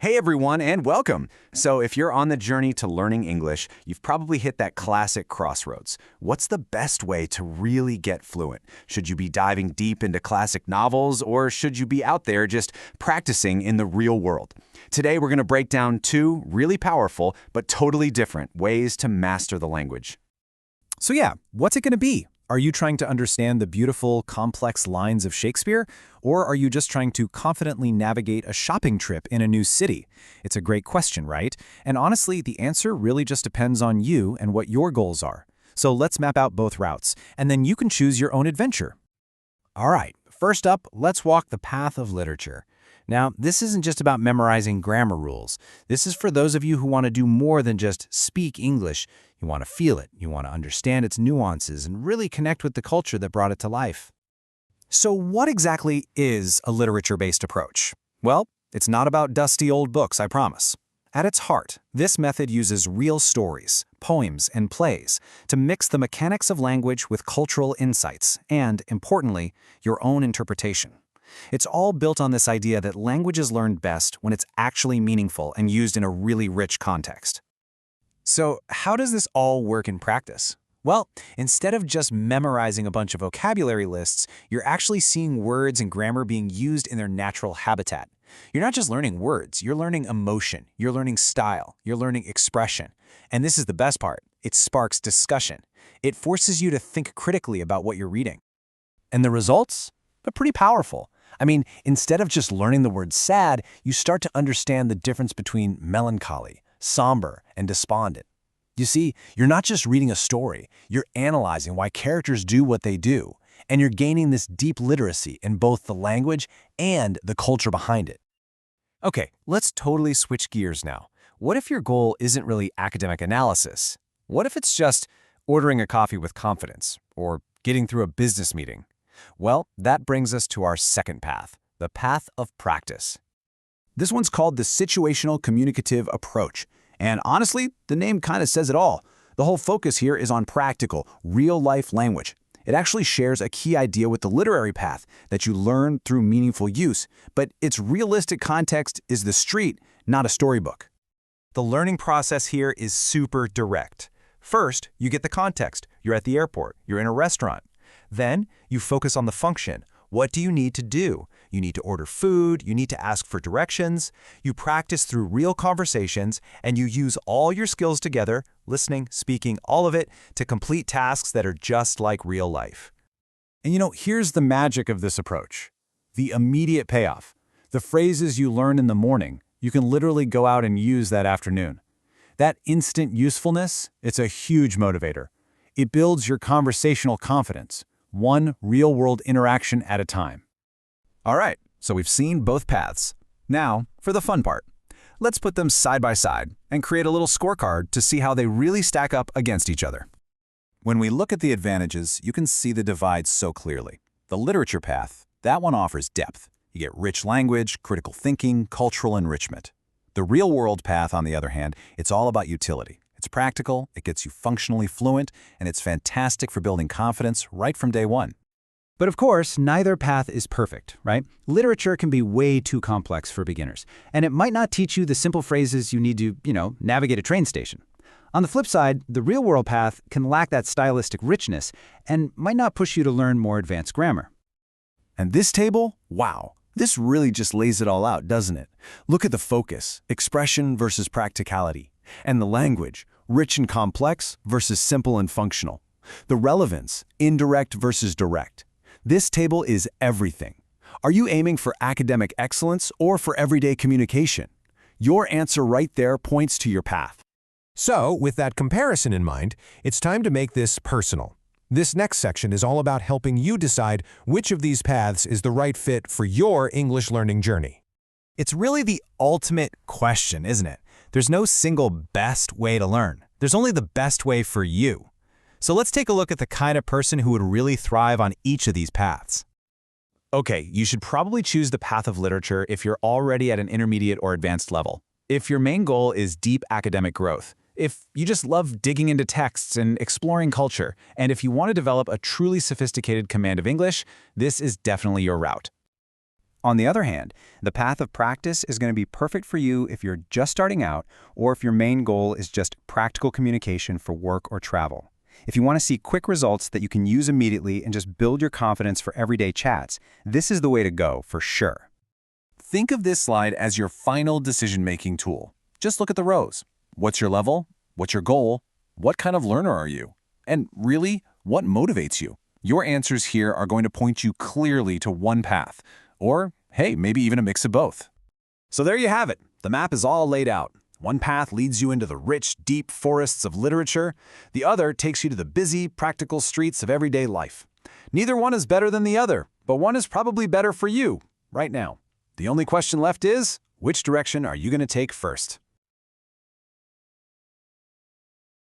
Hey everyone, and welcome! So, if you're on the journey to learning English, you've probably hit that classic crossroads. What's the best way to really get fluent? Should you be diving deep into classic novels, or should you be out there just practicing in the real world? Today, we're going to break down two really powerful but totally different ways to master the language. So yeah, what's it going to be? Are you trying to understand the beautiful, complex lines of Shakespeare? Or are you just trying to confidently navigate a shopping trip in a new city? It's a great question, right? And honestly, the answer really just depends on you and what your goals are. So let's map out both routes, and then you can choose your own adventure. All right, first up, let's walk the path of literature. Now, this isn't just about memorizing grammar rules. This is for those of you who want to do more than just speak English. You want to feel it, you want to understand its nuances, and really connect with the culture that brought it to life. So what exactly is a literature-based approach? Well, it's not about dusty old books, I promise. At its heart, this method uses real stories, poems, and plays to mix the mechanics of language with cultural insights and, importantly, your own interpretation. It's all built on this idea that language is learned best when it's actually meaningful and used in a really rich context. So, how does this all work in practice? Well, instead of just memorizing a bunch of vocabulary lists, you're actually seeing words and grammar being used in their natural habitat. You're not just learning words, you're learning emotion, you're learning style, you're learning expression. And this is the best part, it sparks discussion. It forces you to think critically about what you're reading. And the results? They're pretty powerful. I mean, instead of just learning the word sad, you start to understand the difference between melancholy, somber, and despondent. You see, you're not just reading a story, you're analyzing why characters do what they do, and you're gaining this deep literacy in both the language and the culture behind it. Okay, let's totally switch gears now. What if your goal isn't really academic analysis? What if it's just ordering a coffee with confidence, or getting through a business meeting? Well, that brings us to our second path, the path of practice. This one's called the situational communicative approach. And honestly, the name kind of says it all. The whole focus here is on practical, real-life language. It actually shares a key idea with the literary path that you learn through meaningful use, but its realistic context is the street, not a storybook. The learning process here is super direct. First, you get the context. You're at the airport. You're in a restaurant. Then, you focus on the function. What do you need to do? You need to order food, you need to ask for directions, you practice through real conversations, and you use all your skills together, listening, speaking, all of it, to complete tasks that are just like real life. And here's the magic of this approach. The immediate payoff. The phrases you learn in the morning, you can literally go out and use that afternoon. That instant usefulness, it's a huge motivator. It builds your conversational confidence, one real-world interaction at a time. All right, so we've seen both paths. Now, for the fun part. Let's put them side by side and create a little scorecard to see how they really stack up against each other. When we look at the advantages, you can see the divide so clearly. The literature path, that one offers depth. You get rich language, critical thinking, cultural enrichment. The real-world path, on the other hand, it's all about utility. It's practical, it gets you functionally fluent, and it's fantastic for building confidence right from day one. But of course, neither path is perfect, right? Literature can be way too complex for beginners, and it might not teach you the simple phrases you need to, navigate a train station. On the flip side, the real-world path can lack that stylistic richness and might not push you to learn more advanced grammar. And this table? Wow! This really just lays it all out, doesn't it? Look at the focus, expression versus practicality. And the language, rich and complex versus simple and functional. The relevance, indirect versus direct. This table is everything. Are you aiming for academic excellence or for everyday communication? Your answer right there points to your path. So, with that comparison in mind, it's time to make this personal. This next section is all about helping you decide which of these paths is the right fit for your English learning journey. It's really the ultimate question, isn't it? There's no single best way to learn. There's only the best way for you. So let's take a look at the kind of person who would really thrive on each of these paths. Okay, you should probably choose the path of literature if you're already at an intermediate or advanced level. If your main goal is deep academic growth, if you just love digging into texts and exploring culture, and if you want to develop a truly sophisticated command of English, this is definitely your route. On the other hand, the path of practice is going to be perfect for you if you're just starting out or if your main goal is just practical communication for work or travel. If you want to see quick results that you can use immediately and just build your confidence for everyday chats, this is the way to go for sure. Think of this slide as your final decision-making tool. Just look at the rows. What's your level? What's your goal? What kind of learner are you? And really, what motivates you? Your answers here are going to point you clearly to one path. Or, hey, maybe even a mix of both. So there you have it. The map is all laid out. One path leads you into the rich, deep forests of literature. The other takes you to the busy, practical streets of everyday life. Neither one is better than the other, but one is probably better for you right now. The only question left is, which direction are you going to take first?